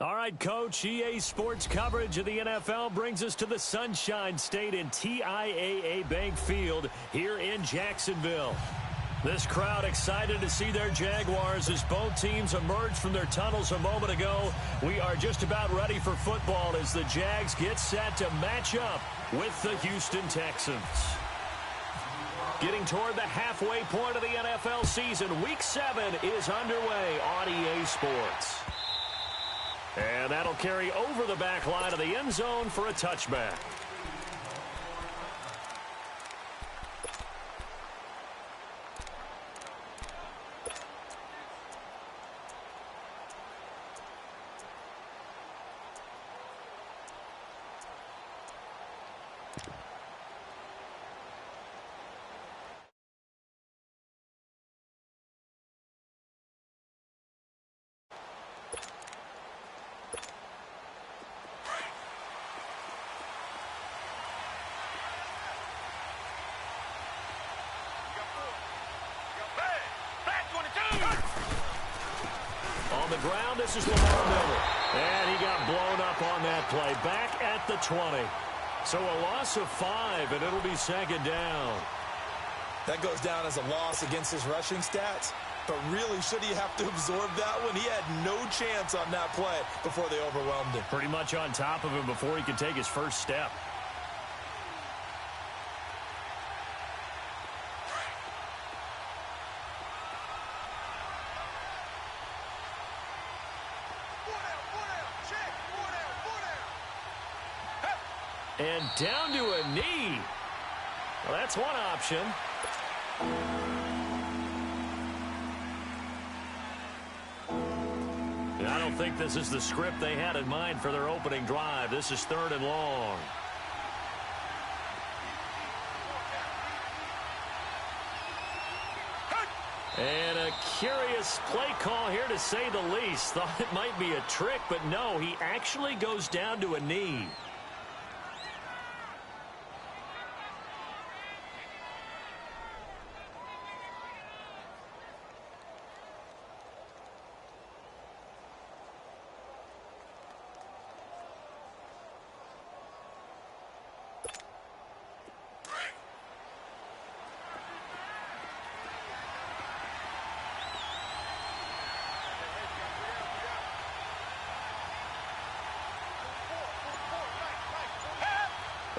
All right, Coach, EA Sports coverage of the NFL brings us to the Sunshine State in TIAA Bank Field here in Jacksonville. This crowd excited to see their Jaguars as both teams emerged from their tunnels a moment ago. We are just about ready for football as the Jags get set to match up with the Houston Texans. Getting toward the halfway point of the NFL season, Week 7 is underway on EA Sports. And that'll carry over the back line of the end zone for a touchback. On the ground, this is Lamar Miller. And he got blown up on that play. Back at the 20. So a loss of 5, and it'll be second down. That goes down as a loss against his rushing stats. But really, should he have to absorb that one? He had no chance on that play before they overwhelmed him. Pretty much on top of him before he could take his first step. And down to a knee. Well, that's one option. And I don't think this is the script they had in mind for their opening drive. This is 3rd and long. And a curious play call here, to say the least. Thought it might be a trick, but no, he actually goes down to a knee.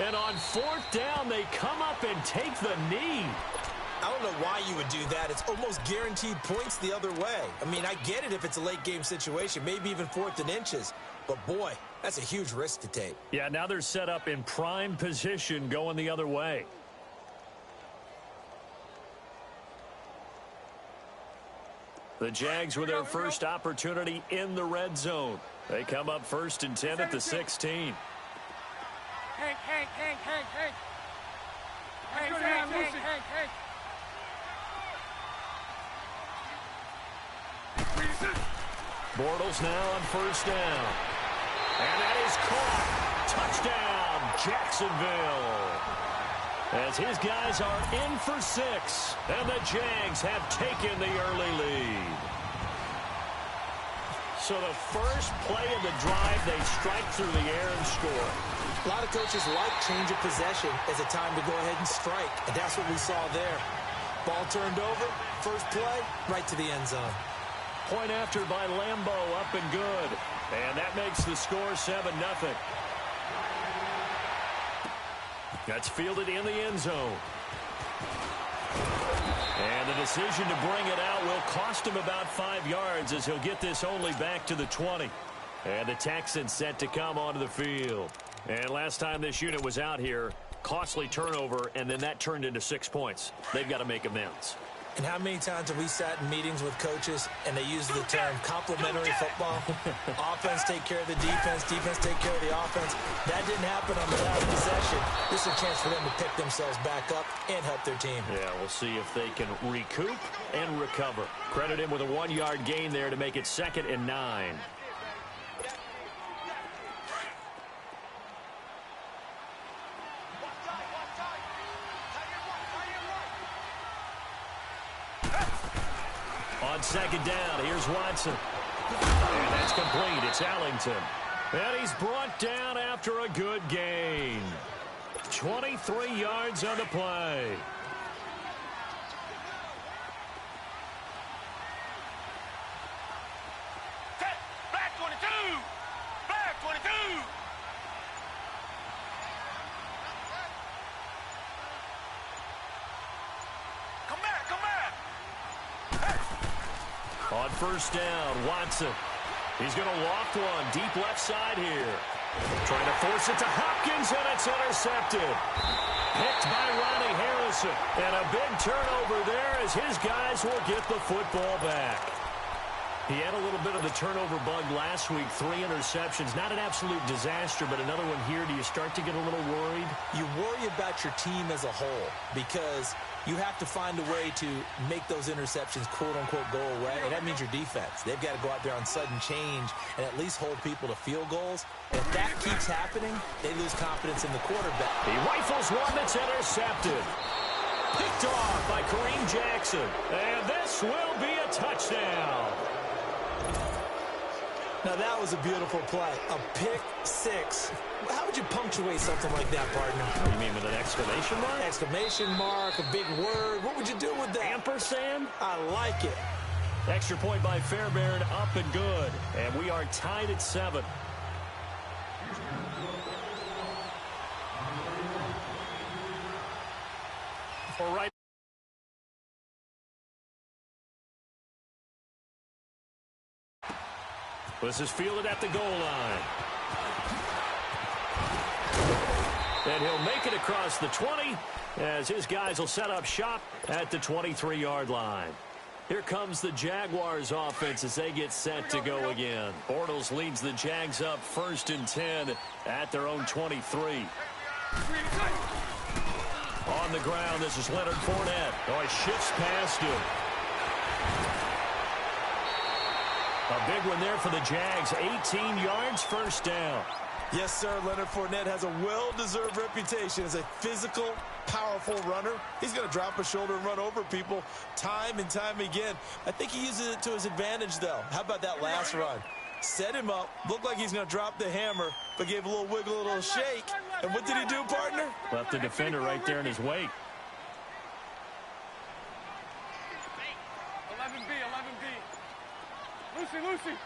And on 4th down, they come up and take the knee. I don't know why you would do that. It's almost guaranteed points the other way. I mean, I get it if it's a late-game situation, maybe even 4th and inches. But, boy, that's a huge risk to take. Yeah, now they're set up in prime position going the other way. The Jags with their first opportunity in the red zone. They come up 1st and 10 at the 16. Bortles now on 1st down. And that is caught. Touchdown, Jacksonville. As his guys are in for 6. And the Jags have taken the early lead. So the first play of the drive, they strike through the air and score. A lot of coaches like change of possession as a time to go ahead and strike. And that's what we saw there. Ball turned over, first play, right to the end zone. Point after by Lambeau, up and good. And that makes the score 7-0. That's fielded in the end zone. And the decision to bring it out will cost him about 5 yards, as he'll get this only back to the 20. And the Texans set to come onto the field. And last time this unit was out here, costly turnover, and then that turned into 6 points. They've got to make amends. And how many times have we sat in meetings with coaches and they use the term complementary football? Offense take care of the defense, defense take care of the offense. That didn't happen on the last possession. This is a chance for them to pick themselves back up and help their team. Yeah, we'll see if they can recoup and recover. Credit him with a 1-yard gain there to make it 2nd and 9. On 2nd down, here's Watson. And that's complete. It's Ellington. And he's brought down after a good gain. 23 yards on the play. Flag 22! Flag 22! Come back, come back! Hey. On first down, Watson. He's going to loft one deep left side here. Trying to force it to Hopkins, and it's intercepted. Picked by Ronnie Harrison. And a big turnover there as his guys will get the football back. He had a little bit of the turnover bug last week. 3 interceptions. Not an absolute disaster, but another one here. Do you start to get a little worried? You worry about your team as a whole because you have to find a way to make those interceptions, quote-unquote, go away. And that means your defense. They've got to go out there on sudden change and at least hold people to field goals. And if that keeps happening, they lose confidence in the quarterback. He rifles one that's intercepted. Picked off by Kareem Jackson. And this will be a touchdown. Now, that was a beautiful play. A pick six. How would you punctuate something like that, partner? What do you mean, with an exclamation mark? Exclamation mark, a big word. What would you do with that? Ampersand? I like it. Extra point by Fairbairn, up and good. And we are tied at 7. All right. This is fielded at the goal line. And he'll make it across the 20 as his guys will set up shop at the 23-yard line. Here comes the Jaguars offense as they get set to go again. Bortles leads the Jags up 1st and 10 at their own 23. On the ground, this is Leonard Fournette. Oh, he shifts past him. A big one there for the Jags. 18 yards, first down. Yes, sir. Leonard Fournette has a well-deserved reputation as a physical, powerful runner. He's going to drop a shoulder and run over people time and time again. I think he uses it to his advantage, though. How about that last run? Set him up. Looked like he's going to drop the hammer, but gave a little wiggle, a little shake. And what did he do, partner? Left the defender right there in his wake. 11B, 11B. Lucy.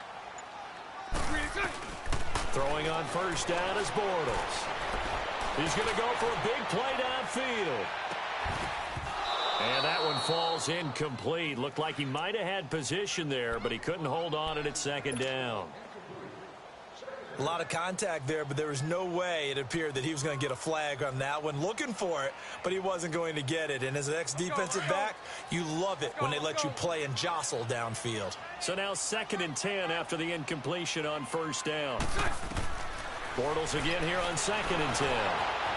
Throwing on first down is Bortles. He's going to go for a big play downfield. And that one falls incomplete. Looked like he might have had position there, but he couldn't hold on at 2nd down. A lot of contact there, but there was no way it appeared that he was going to get a flag on that one. Looking for it, but he wasn't going to get it. And as an ex-defensive back, you love it when they let you play and jostle downfield. So now 2nd and 10 after the incompletion on first down. Bortles again here on 2nd and 10.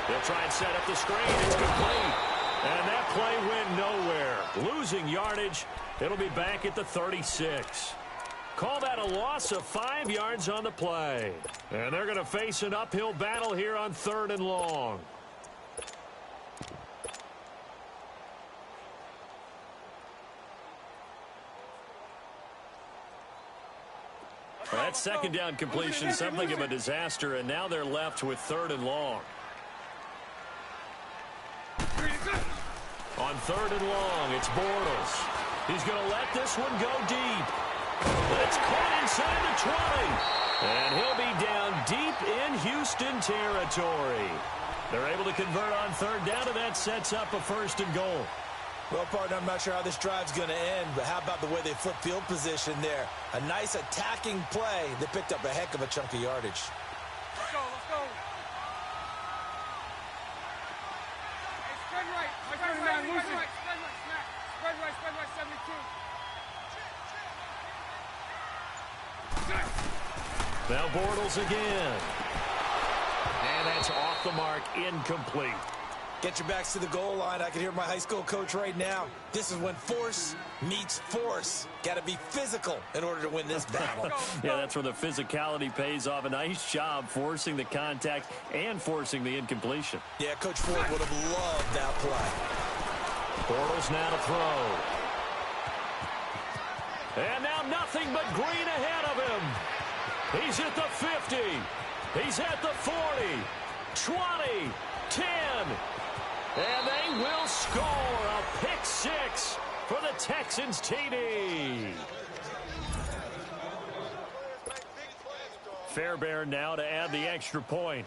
They'll try and set up the screen. It's complete. And that play went nowhere. Losing yardage. It'll be back at the 36. Call that a loss of 5 yards on the play. And they're going to face an uphill battle here on 3rd and long. Well, that 2nd down completion, something of a disaster, and now they're left with 3rd and long. On 3rd and long, it's Bortles. He's going to let this one go deep. It's caught inside the 20. And he'll be down deep in Houston territory. They're able to convert on 3rd down, and that sets up a 1st and goal. Well, partner, I'm not sure how this drive's going to end, but how about the way they flip field position there? A nice attacking play that picked up a heck of a chunk of yardage. Let's go. Hey, spread right. Spread right, 72. Now Bortles again. And that's off the mark, incomplete. Get your backs to the goal line. I can hear my high school coach right now. This is when force meets force. Got to be physical in order to win this battle. Yeah, that's where the physicality pays off. A nice job forcing the contact and forcing the incompletion. Yeah, Coach Ford would have loved that play. Bortles now to throw. And now nothing but green ahead of him. He's at the 50. He's at the 40. 20. 10. And they will score a pick six for the Texans TD. Fairbairn now to add the extra point.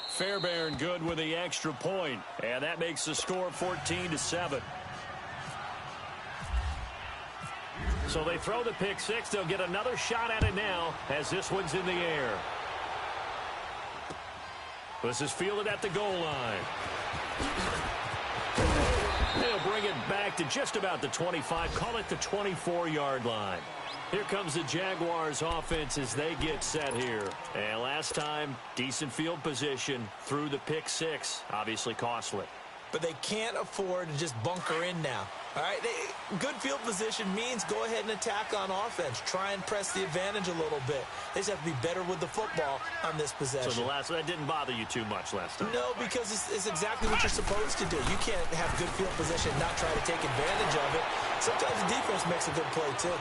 Fairbairn good with the extra point, and that makes the score 14-7. So they throw the pick six. They'll get another shot at it now as this one's in the air. This is fielded at the goal line. They'll bring it back to just about the 25. Call it the 24-yard line. Here comes the Jaguars offense as they get set here. And last time, decent field position through the pick six. Obviously costly. But they can't afford to just bunker in now. All right, good field position means go ahead and attack on offense. Try and press the advantage a little bit. They just have to be better with the football on this possession. So that didn't bother you too much last time? No, because it's exactly what you're supposed to do. You can't have good field position and not try to take advantage of it. Sometimes the defense makes a good play, too.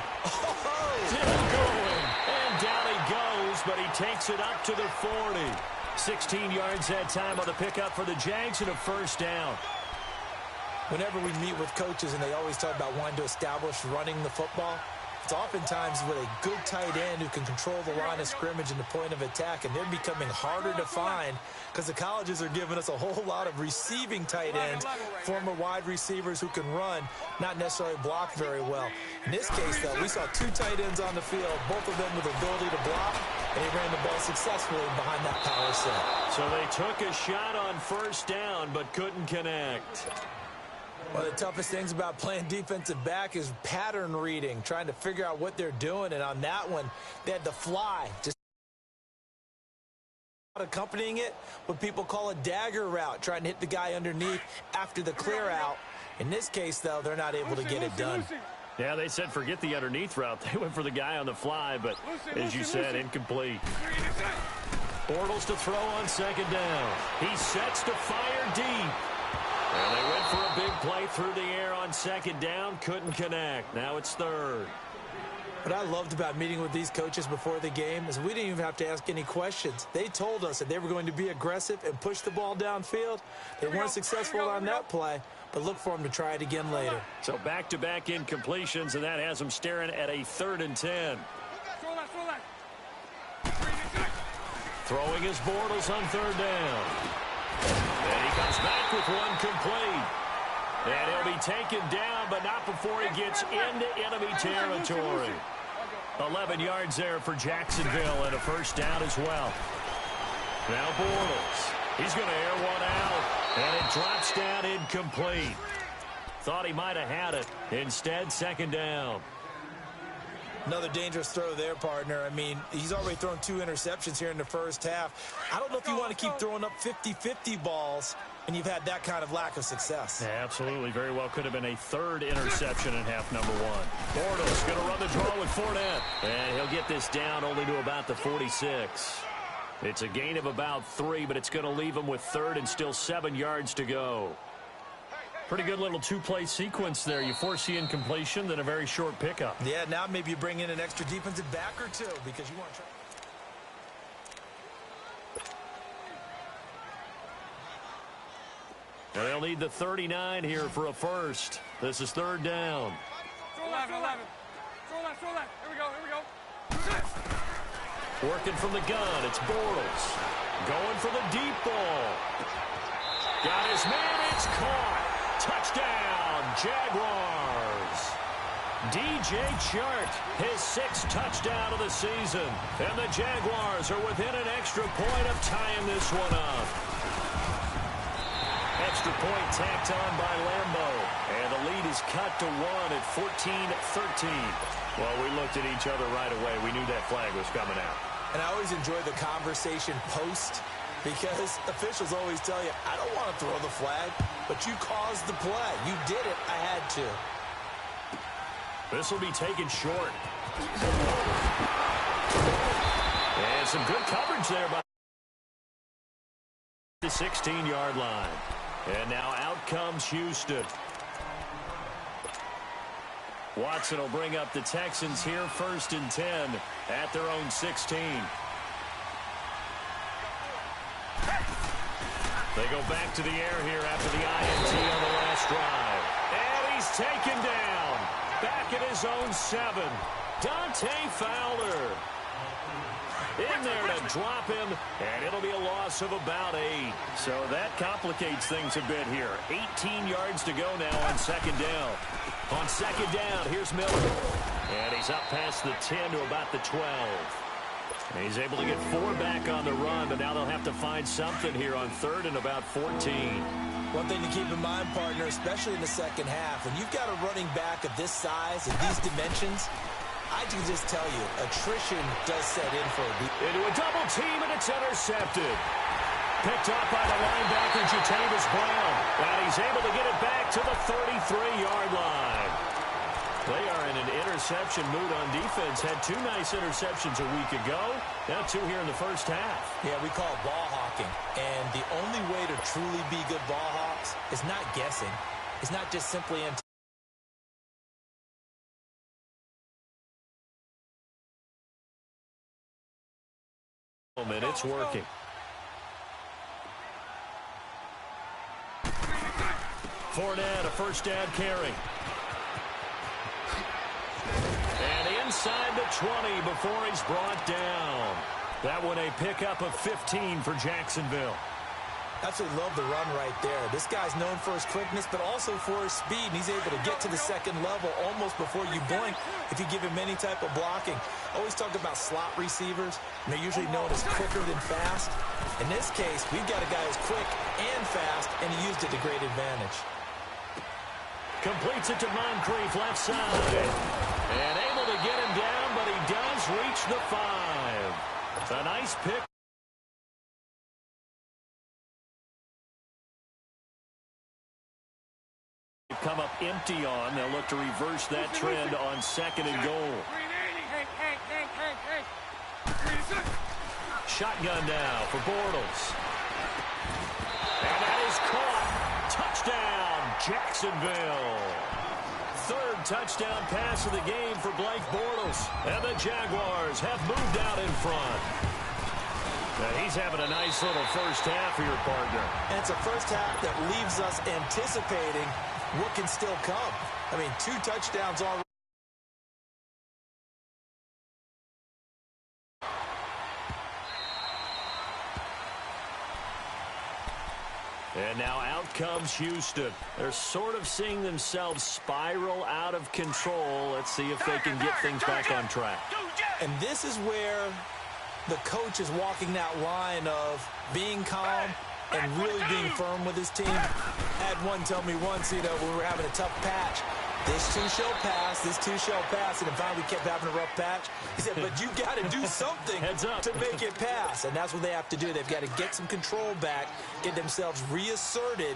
Still going. And down he goes, but he takes it up to the 40. 16 yards that time on the pickup for the Jags and a first down. Whenever we meet with coaches and they always talk about wanting to establish running the football, it's oftentimes with a good tight end who can control the line of scrimmage and the point of attack, and they're becoming harder to find because the colleges are giving us a whole lot of receiving tight ends, former wide receivers who can run, not necessarily block very well. In this case, though, we saw two tight ends on the field, both of them with the ability to block, and he ran the ball successfully behind that power set. So they took a shot on first down but couldn't connect. One of the toughest things about playing defensive back is pattern reading, trying to figure out what they're doing. And on that one, they had the fly. Just accompanying it, what people call a dagger route, trying to hit the guy underneath after the clear out. In this case, though, they're not able to get it done. Yeah, they said forget the underneath route. They went for the guy on the fly, but as you said, incomplete. Bortles to throw on second down. He sets to fire deep. And they went for a big play through the air on second down. Couldn't connect. Now it's third. What I loved about meeting with these coaches before the game is we didn't even have to ask any questions. They told us that they were going to be aggressive and push the ball downfield. They weren't successful on that play, but look for them to try it again later. So back-to-back incompletions, and that has them staring at a 3rd and 10. Throwing his Bortles on third down. And he comes back with one complete. And he'll be taken down, but not before he gets into enemy territory. 11 yards there for Jacksonville and a first down as well. Now Bortles. He's going to air one out, and it drops down incomplete. Thought he might have had it. Instead, second down. Another dangerous throw there, partner. I mean, he's already thrown 2 interceptions here in the first half. I don't know if you want to keep throwing up 50-50 balls and you've had that kind of lack of success. Yeah, absolutely. Very well could have been a 3rd interception in half number 1. Bortles going to run the draw with Fournette. And he'll get this down only to about the 46. It's a gain of about 3, but it's going to leave him with 3rd and still 7 yards to go. Pretty good little 2-play sequence there. You force the incompletion, then a very short pickup. Yeah, now maybe you bring in an extra defensive back or 2 because you want to try. And they'll need the 39 here for a first. This is 3rd down. Throw left. Here we go. Working from the gun, it's Bortles. Going for the deep ball. Got his man, it's caught. Touchdown, Jaguars. DJ Chark, his 6th touchdown of the season. And the Jaguars are within an extra point of tying this one up. Extra point tacked on by Lambeau. And the lead is cut to 1 at 14-13. Well, we looked at each other right away. We knew that flag was coming out. And I always enjoy the conversation post because officials always tell you, I don't want to throw the flag, but you caused the play. You did it. I had to. This will be taken short. And some good coverage there by the 16-yard line. And now out comes Houston. Watson will bring up the Texans here, 1st and 10 at their own 16. They go back to the air here after the INT on the last drive. And he's taken down. Back at his own 7. Dante Fowler in there to drop him, and it'll be a loss of about 8. So that complicates things a bit here. 18 yards to go now on 2nd down. On 2nd down, here's Miller. And he's up past the 10 to about the 12. And he's able to get 4 back on the run, but now they'll have to find something here on 3rd and about 14. One thing to keep in mind, partner, especially in the second half, when you've got a running back of this size and these dimensions, I can just tell you, attrition does set in for a week. Into a double team, and it's intercepted. Picked up by the linebacker, Jatavis Brown. And he's able to get it back to the 33-yard line. They are in an interception mood on defense. Had 2 nice interceptions a week ago. Now 2 here in the first half. Yeah, we call it ball hawking. And the only way to truly be good ball hawks is not guessing. It's not just simply it's working. Fournette, a first down carry. And inside the 20 before he's brought down. That one a pickup of 15 for Jacksonville. Absolutely love the run right there. This guy's known for his quickness, but also for his speed. And he's able to get to the second level almost before you blink if you give him any type of blocking. Always talk about slot receivers, and they're usually known as quicker than fast. In this case, we've got a guy who's quick and fast, and he used it to great advantage. Completes it to Moncrief, left side. And able to get him down, but he does reach the 5. A nice pick. Come up empty on. They'll look to reverse that trend on 2nd and goal. Shotgun now for Bortles. And that is caught. Touchdown, Jacksonville. 3rd touchdown pass of the game for Blake Bortles. And the Jaguars have moved out in front. Now he's having a nice little first half here, partner. And it's a first half that leaves us anticipating what can still come. I mean, 2 touchdowns already. And now out comes Houston. They're sort of seeing themselves spiral out of control. Let's see if they can get things back on track. And this is where the coach is walking that line of being calm and really being firm with his team. Had one tell me once, when we were having a tough patch, this too shall pass, this too shall pass, and if finally we kept having a rough patch, he said, but you got to do something to make it pass, and that's what they have to do. They've got to get some control back, get themselves reasserted,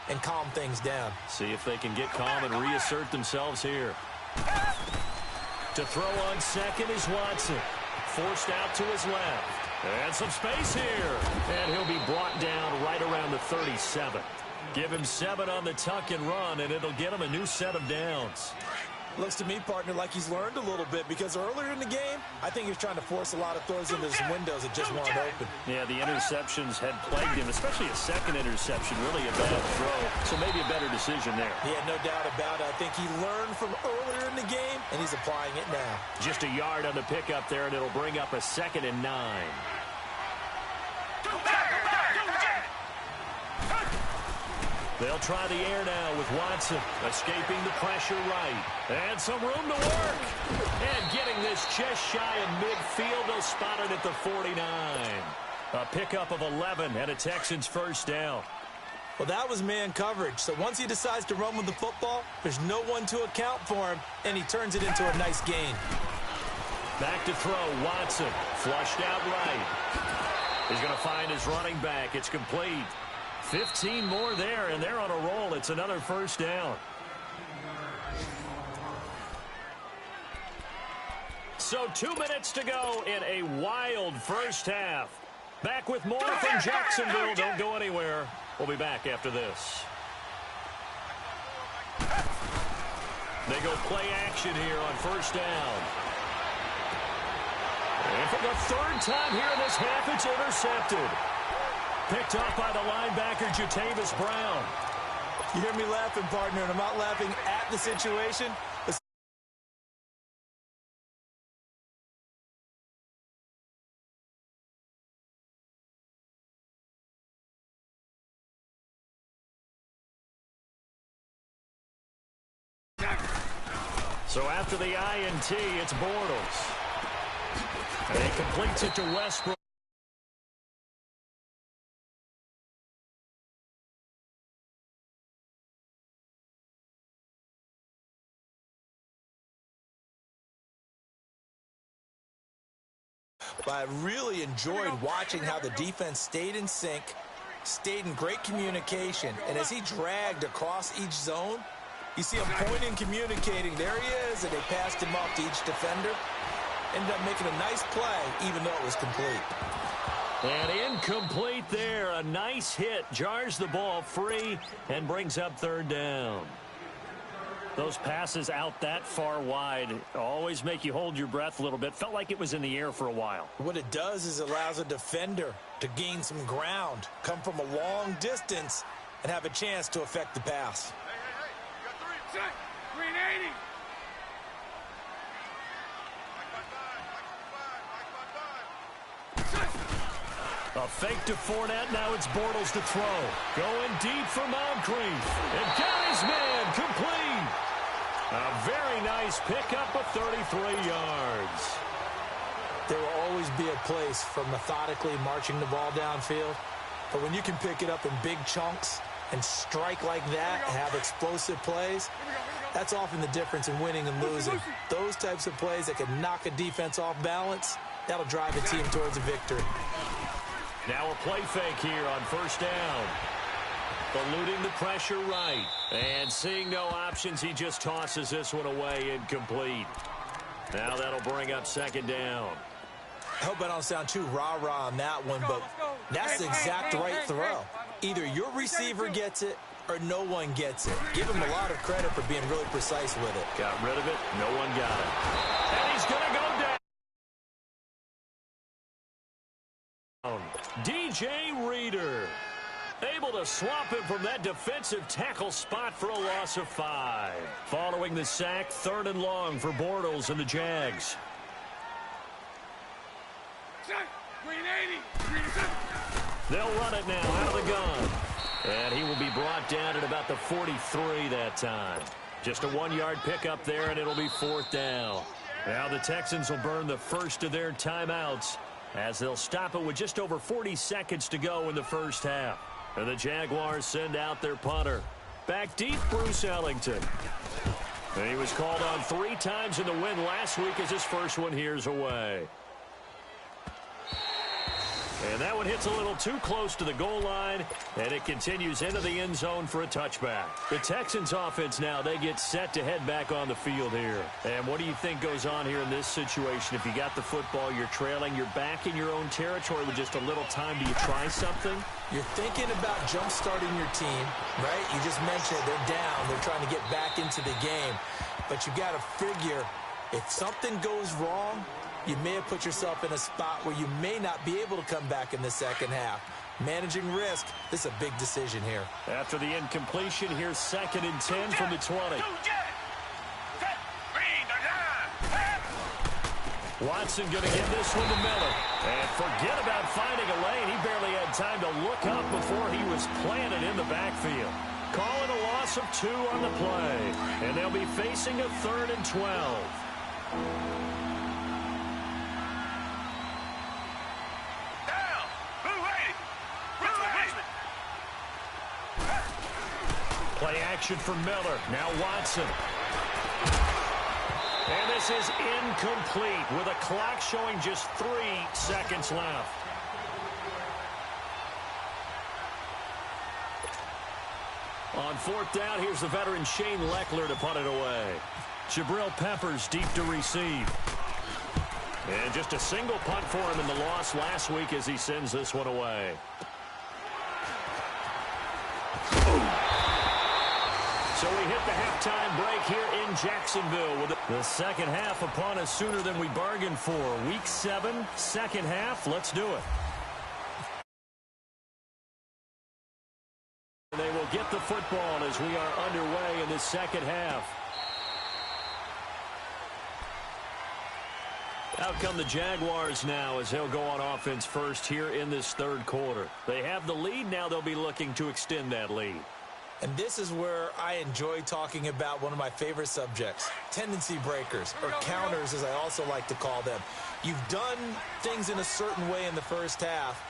and calm things down. See if they can get calm and reassert themselves here. To throw on 2nd is Watson. Forced out to his left. And some space here. And he'll be brought down right around the 37. Give him 7 on the tuck and run, and it'll get him a new set of downs. Looks to me, partner, like he's learned a little bit, because earlier in the game, I think he was trying to force a lot of throws into some windows that just weren't open. Yeah, the interceptions had plagued him, especially a 2nd interception, really a bad throw. So maybe a better decision there. Yeah, no doubt about it. I think he learned from earlier in the game, and he's applying it now. Just a yard on the pickup there, and it'll bring up a 2nd and 9. They'll try the air now with Watson, escaping the pressure right. And some room to work. And getting this just shy of midfield, they'll spot it at the 49. A pickup of 11 and a Texans first down. Well, that was man coverage. So once he decides to run with the football, there's no one to account for him, and he turns it into a nice gain. Back to throw, Watson, flushed out right. He's going to find his running back. It's complete. 15 more there, and they're on a roll. It's another first down. So 2 minutes to go in a wild first half. Back with more from Jacksonville. Don't go anywhere. We'll be back after this. They go play action here on first down. And for the third time here in this half, it's intercepted. Picked up by the linebacker, Jatavis Brown. You hear me laughing, partner, and I'm not laughing at the situation. So after the INT, it's Bortles. And he completes it to Westbrook. But I really enjoyed watching how the defense stayed in sync, stayed in great communication, and as he dragged across each zone, you see him pointing, communicating. There he is, and they passed him off to each defender. Ended up making a nice play, even though it was complete. And incomplete there. A nice hit. Jars the ball free and brings up third down. Those passes out that far wide always make you hold your breath a little bit. Felt like it was in the air for a while. What it does is it allows a defender to gain some ground, come from a long distance, and have a chance to affect the pass. Set. 380. A fake to Fournette. Now it's Bortles to throw. Going deep for Moncrief. And got his man complete. A very nice pickup of 33 yards. There will always be a place for methodically marching the ball downfield. But when you can pick it up in big chunks and strike like that, have explosive plays, that's often the difference in winning and losing. Those types of plays that can knock a defense off balance, that'll drive a team towards a victory. Now a play fake here on first down. Eluding the pressure right. And seeing no options, he just tosses this one away, incomplete. Now that'll bring up second down. I hope I don't sound too rah-rah on that one, but that's the exact right throw. Either your receiver gets it or no one gets it. Give him a lot of credit for being really precise with it. Got rid of it. No one got it. And he's going to go down. DJ Reader able to swap him from that defensive tackle spot for a loss of 5. Following the sack, third and long for Bortles and the Jags. 380. They'll run it now out of the gun. And he will be brought down at about the 43 that time. Just a 1-yard pickup there, and it'll be fourth down. Now the Texans will burn the first of their timeouts as they'll stop it with just over 40 seconds to go in the first half. And the Jaguars send out their punter. Back deep, Bruce Ellington. And he was called on 3 times in the win last week as his first one here's away. And that one hits a little too close to the goal line, and it continues into the end zone for a touchback. The Texans offense now, they get set to head back on the field here. And what do you think goes on here in this situation? If you got the football, you're trailing, you're back in your own territory with just a little time. Do you try something? You're thinking about jump-starting your team, right? You just mentioned they're down. They're trying to get back into the game. But you got to figure if something goes wrong, you may have put yourself in a spot where you may not be able to come back in the second half. Managing risk, this is a big decision here. After the incompletion, here's 2nd and 10 from the 20. Watson going to give this one to Miller. And forget about finding a lane. He barely had time to look up before he was planted in the backfield. Calling a loss of 2 on the play. And they'll be facing a 3rd and 12. Play action for Miller. Now Watson. And this is incomplete with a clock showing just 3 seconds left. On 4th down, here's the veteran Shane Leckler to punt it away. Jabril Peppers deep to receive. And just a single punt for him in the loss last week as he sends this one away. So we hit the halftime break here in Jacksonville with the second half upon us sooner than we bargained for. Week 7, second half. Let's do it. They will get the football as we are underway in the second half. Out come the Jaguars now as they'll go on offense first here in this third quarter. They have the lead. Now they'll be looking to extend that lead. And this is where I enjoy talking about one of my favorite subjects, tendency breakers, or counters as I also like to call them. You've done things in a certain way in the first half,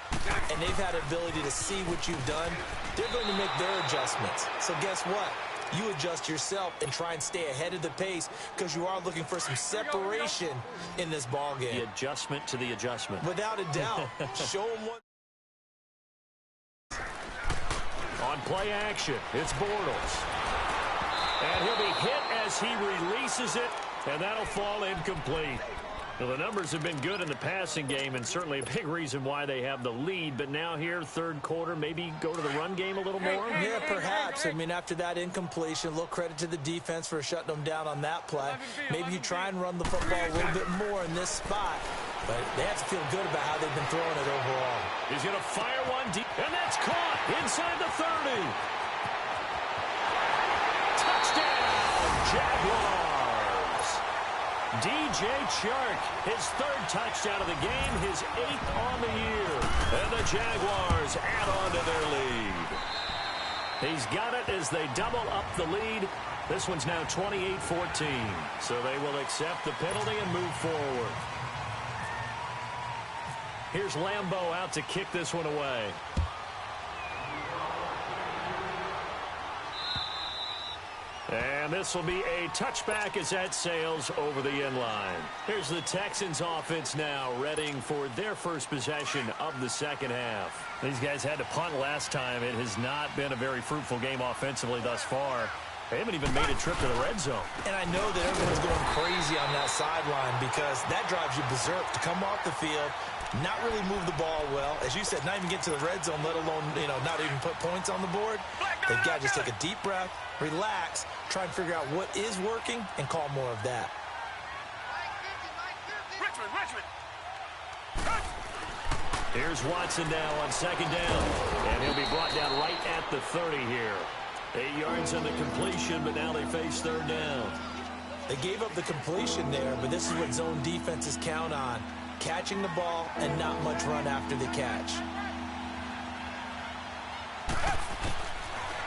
and they've had ability to see what you've done. They're going to make their adjustments. So guess what? You adjust yourself and try and stay ahead of the pace because you are looking for some separation in this ball game. The adjustment to the adjustment. Without a doubt. Show them what. On play action, it's Bortles. And he'll be hit as he releases it, and that'll fall incomplete. Well, the numbers have been good in the passing game, and certainly a big reason why they have the lead. But now here, third quarter, maybe go to the run game a little more? Yeah, perhaps. I mean, after that incompletion, a little credit to the defense for shutting them down on that play. Maybe you try and run the football a little bit more in this spot. But they have to feel good about how they've been throwing it overall. He's going to fire one deep, and that's caught inside the 30. Touchdown, Jaguars. DJ Chark, his third touchdown of the game, his 8th on the year. And the Jaguars add on to their lead. He's got it as they double up the lead. This one's now 28-14. So they will accept the penalty and move forward. Here's Lambeau out to kick this one away. And this will be a touchback as that sails over the end line. Here's the Texans offense now readying for their first possession of the second half. These guys had to punt last time. It has not been a very fruitful game offensively thus far. They haven't even made a trip to the red zone. And I know that everyone's going crazy on that sideline because that drives you berserk to come off the field, not really move the ball well. As you said, not even get to the red zone, let alone, not even put points on the board. They've got to just take a deep breath, relax, try and figure out what is working, and call more of that. Richmond. Here's Watson now on second down. And he'll be brought down right at the 30 here. 8 yards on the completion, but now they face third down. They gave up the completion there, but this is what zone defenses count on. Catching the ball and not much run after the catch.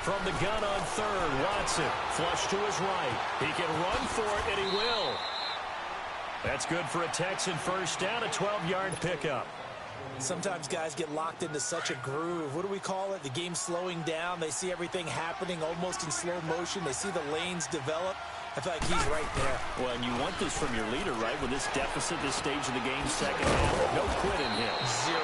From the gun on third, Watson flush to his right. He can run for it, and he will. That's good for a Texan first down, a 12-yard pickup. Sometimes guys get locked into such a groove. What do we call it? The game's slowing down. They see everything happening almost in slow motion. They see the lanes develop. I feel like he's right there. Well, and you want this from your leader, right? With this deficit, this stage of the game, second half, no quit in him. 0.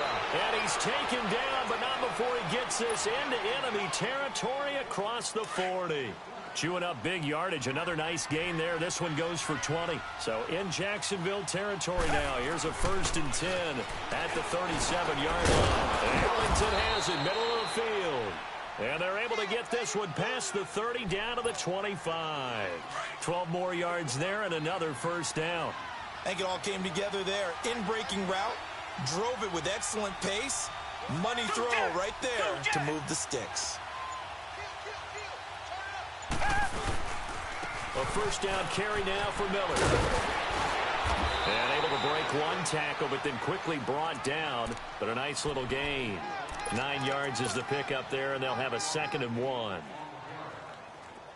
And he's taken down, but not before he gets this into enemy territory across the 40. Chewing up big yardage. Another nice gain there. This one goes for 20. So in Jacksonville territory now. Here's a 1st and 10 at the 37-yard line. Ellington has it, middle of the field. And they're able to get this one past the 30 down to the 25. 12 more yards there and another first down. I think it all came together there. In-breaking route. Drove it with excellent pace. Money throw right there to move the sticks. A first down carry now for Miller. And able to break one tackle, but then quickly brought down. But a nice little gain. 9 yards is the pickup there, and they'll have a 2nd and 1.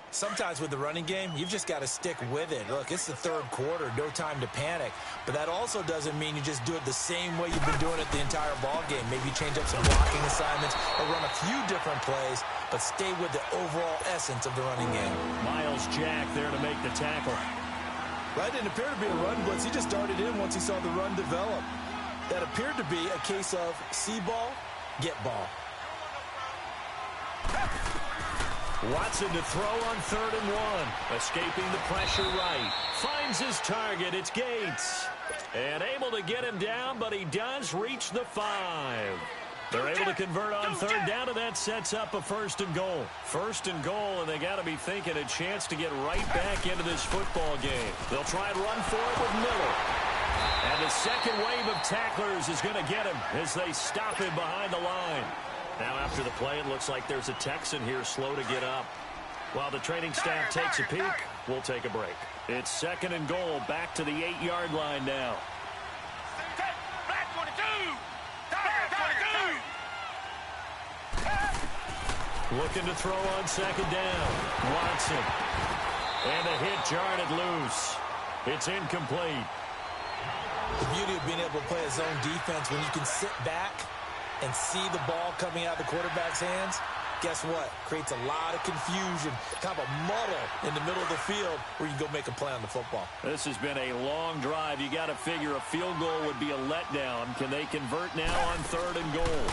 Sometimes with the running game, you've just got to stick with it. Look, it's the third quarter, no time to panic. But that also doesn't mean you just do it the same way you've been doing it the entire ball game. Maybe change up some blocking assignments or run a few different plays, but stay with the overall essence of the running game. Miles Jack there to make the tackle. That didn't appear to be a run blitz. He just darted in once he saw the run develop. That appeared to be a case of see ball, get ball. Watson to throw on 3rd and 1. Escaping the pressure right. Finds his target. It's Gates. And able to get him down, but he does reach the 5. They're able to convert on third down, and that sets up a 1st and goal. 1st and goal, and they got to be thinking a chance to get right back into this football game. They'll try and run for it with Miller. And the second wave of tacklers is going to get him as they stop him behind the line. Now after the play, it looks like there's a Texan here slow to get up. While the training staff takes a peek, we'll take a break. It's 2nd and goal, back to the 8-yard line now. Looking to throw on 2nd down. Watson. And a hit jarred it loose. It's incomplete. The beauty of being able to play a zone defense when you can sit back and see the ball coming out of the quarterback's hands, guess what? Creates a lot of confusion, kind of a muddle in the middle of the field where you can go make a play on the football. This has been a long drive. You got to figure a field goal would be a letdown. Can they convert now on 3rd and goal?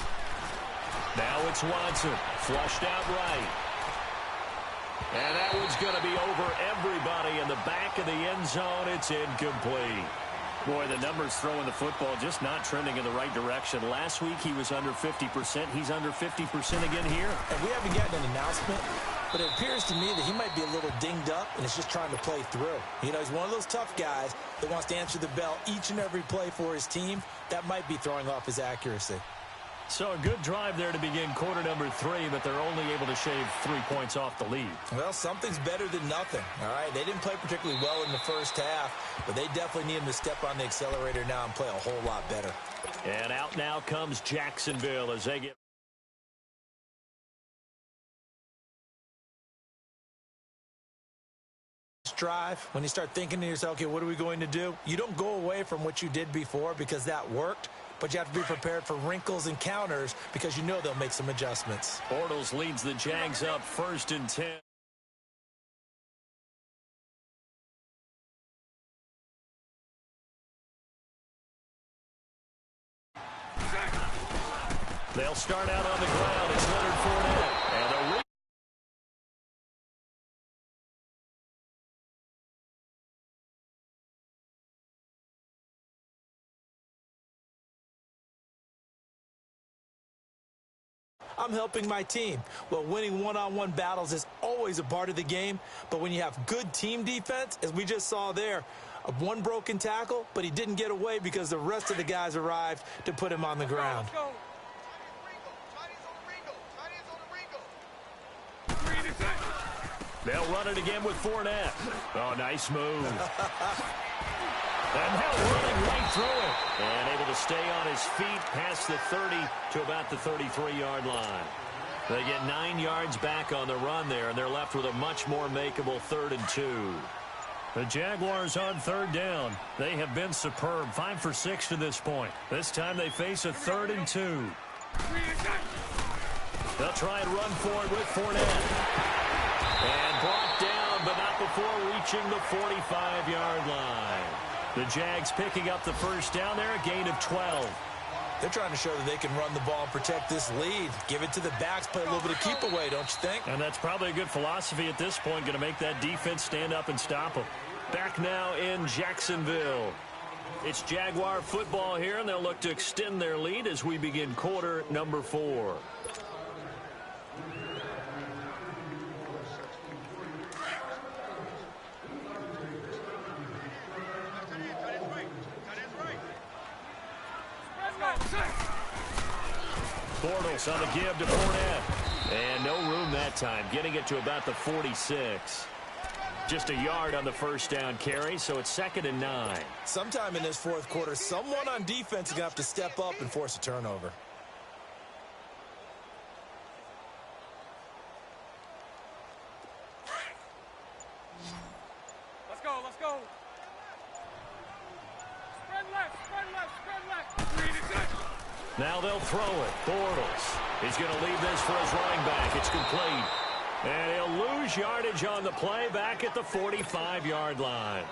Now it's Watson, flushed out right. And that one's going to be over everybody in the back of the end zone. It's incomplete. Boy, the numbers throwing the football just not trending in the right direction. Last week he was under 50%. He's under 50% again here. And we haven't gotten an announcement, but it appears to me that he might be a little dinged up and is just trying to play through. You know, he's one of those tough guys that wants to answer the bell each and every play for his team. That might be throwing off his accuracy. So a good drive there to begin quarter number 3, but they're only able to shave 3 points off the lead. Well, something's better than nothing, all right? They didn't play particularly well in the first half, but they definitely need him to step on the accelerator now and play a whole lot better. And out now comes Jacksonville as they get drive, when you start thinking to yourself, okay, what are we going to do? You don't go away from what you did before because that worked. But you have to be prepared for wrinkles and counters because you know they'll make some adjustments. Bortles leads the Jags up 1st and 10. They'll start out on the ground. It's Leonard Fournette. And the I'm helping my team. Well, winning one-on-one battles is always a part of the game, but when you have good team defense, as we just saw there, one broken tackle, but he didn't get away because the rest of the guys arrived to put him on the ground. They'll run it again with Fournette. Oh, nice move. And now running right through it. And able to stay on his feet past the 30 to about the 33-yard line. They get 9 yards back on the run there, and they're left with a much more makeable 3rd and 2. The Jaguars on 3rd down. They have been superb, 5 for 6 to this point. This time they face a 3rd and 2. They'll try and run for it with Fournette. And brought down, but not before reaching the 45-yard line. The Jags picking up the 1st down there, a gain of 12. They're trying to show that they can run the ball and protect this lead. Give it to the backs, play a little bit of keep away, don't you think? And that's probably a good philosophy at this point, going to make that defense stand up and stop them. Back now in Jacksonville. It's Jaguar football here, and they'll look to extend their lead as we begin quarter number 4. Bortles on the give to Fournette. And no room that time, getting it to about the 46. Just a yard on the 1st down carry, so it's 2nd and 9. Sometime in this 4th quarter, someone on defense is going to have to step up and force a turnover. Let's go, let's go. Spread left, spread left, spread left. Read it good. Now they'll throw it. Bortles. He's going to leave this for his running back. It's complete. And he'll lose yardage on the play back at the 45-yard line.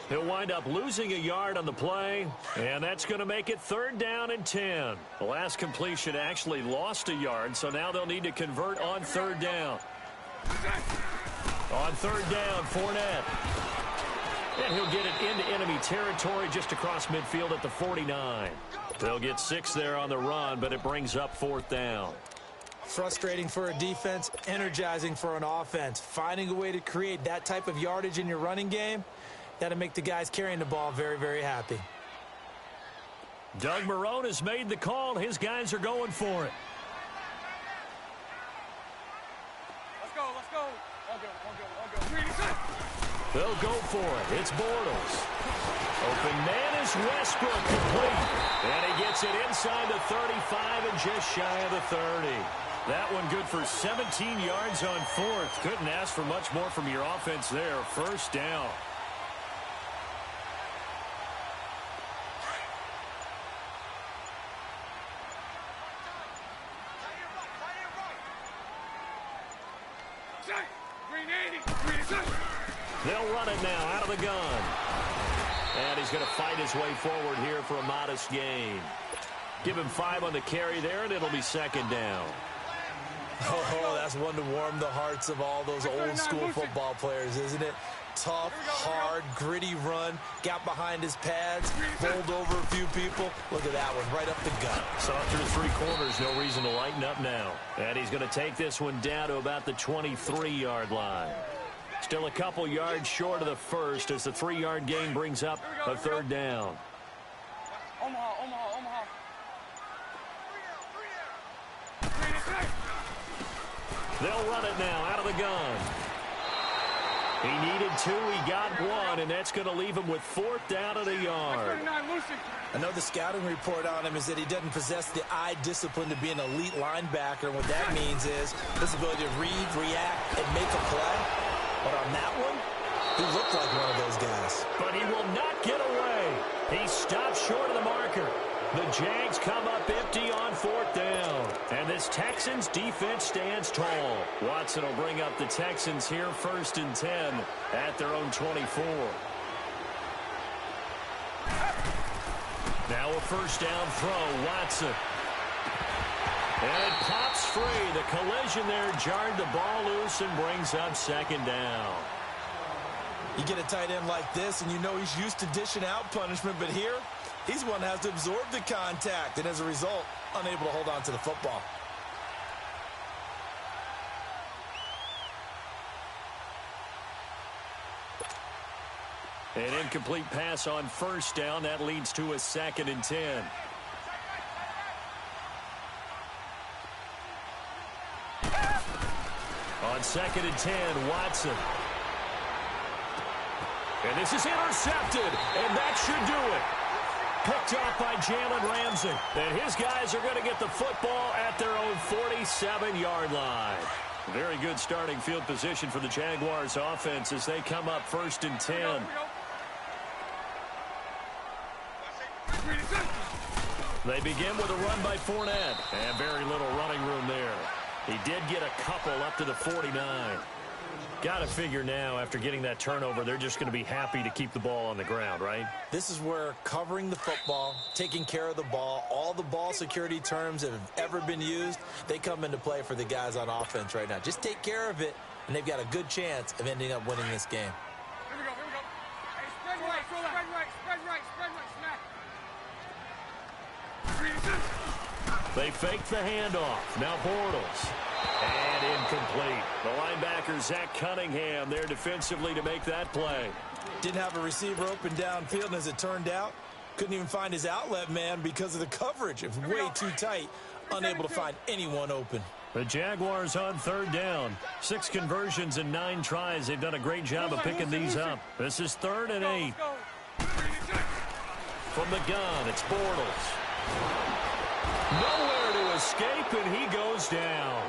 He'll wind up losing a yard on the play, and that's going to make it 3rd down and 10. The last completion actually lost a yard, so now they'll need to convert on 3rd down. On 3rd down, Fournette. And he'll get it into enemy territory just across midfield at the 49. They'll get 6 there on the run, but it brings up 4th down. Frustrating for a defense, energizing for an offense. Finding a way to create that type of yardage in your running game, that'll make the guys carrying the ball very, very happy. Doug Marrone has made the call. His guys are going for it. Let's go, let's go. All good, all good, all good. Green, set. They'll go for it. It's Bortles. Open man is Westbrook, complete. And he gets it inside the 35 and just shy of the 30. That one good for 17 yards on 4th. Couldn't ask for much more from your offense there. 1st down. Green 80, green set. They'll run it now out of the gun. And he's going to fight his way forward here for a modest gain. Give him 5 on the carry there, and it'll be 2nd down. Oh, that's one to warm the hearts of all those old-school football players, isn't it? Tough, hard, gritty run, got behind his pads, bowled over a few people. Look at that one, right up the gut. Saw through 3 corners, no reason to lighten up now. And he's going to take this one down to about the 23-yard line. Still a couple yards short of the first as the 3-yard gain brings up a 3rd down. Omaha, Omaha, Omaha. They'll run it now out of the gun. He needed 2, he got 1, and that's going to leave him with 4th down at a yard. I know the scouting report on him is that he doesn't possess the eye discipline to be an elite linebacker, and what that means is his ability to read, react, and make a play. But on that one, he looked like one of those guys. But he will not get away. He stops short of the marker. The Jags come up empty on 4th down. And this Texans defense stands tall. Watson will bring up the Texans here 1st and 10 at their own 24. Now a 1st down throw, Watson. And it pops free. The collision there jarred the ball loose and brings up 2nd down. You get a tight end like this, and you know he's used to dishing out punishment, but here, he's one that has to absorb the contact, and as a result, unable to hold on to the football. An incomplete pass on 1st down. That leads to a 2nd and 10. On 2nd and 10, Watson. And this is intercepted, and that should do it. Picked off by Jalen Ramsey. And his guys are going to get the football at their own 47-yard line. Very good starting field position for the Jaguars offense as they come up 1st and 10. They begin with a run by Fournette. And very little running room there. He did get a couple up to the 49. Got to figure now, after getting that turnover, they're just going to be happy to keep the ball on the ground, right? This is where covering the football, taking care of the ball, all the ball security terms that have ever been used, they come into play for the guys on offense right now. Just take care of it, and they've got a good chance of ending up winning this game. Here we go, here we go. Hey, spread right, spread right, spread right, spread right, smack. They fake the handoff. Now Bortles. And incomplete. The linebacker, Zach Cunningham, there defensively to make that play. Didn't have a receiver open downfield, and as it turned out, couldn't even find his outlet man because of the coverage. It was way too tight, unable to find anyone open. The Jaguars on 3rd down. 6 conversions and 9 tries. They've done a great job of picking these up. This is 3rd and 8. From the gun, it's Bortles. Nowhere to escape, and he goes down.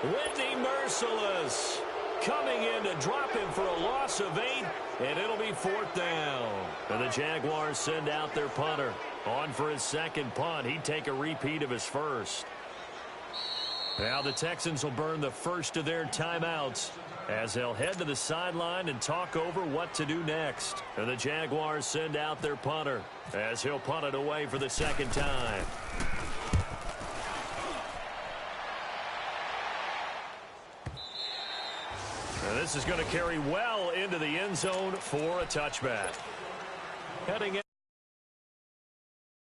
Whitney Merciless coming in to drop him for a loss of 8, and it'll be 4th down. And the Jaguars send out their punter. On for his 2nd punt. He'd take a repeat of his first. Now the Texans will burn the first of their timeouts as they'll head to the sideline and talk over what to do next. And the Jaguars send out their punter as he'll punt it away for the 2nd time. And this is going to carry well into the end zone for a touchback.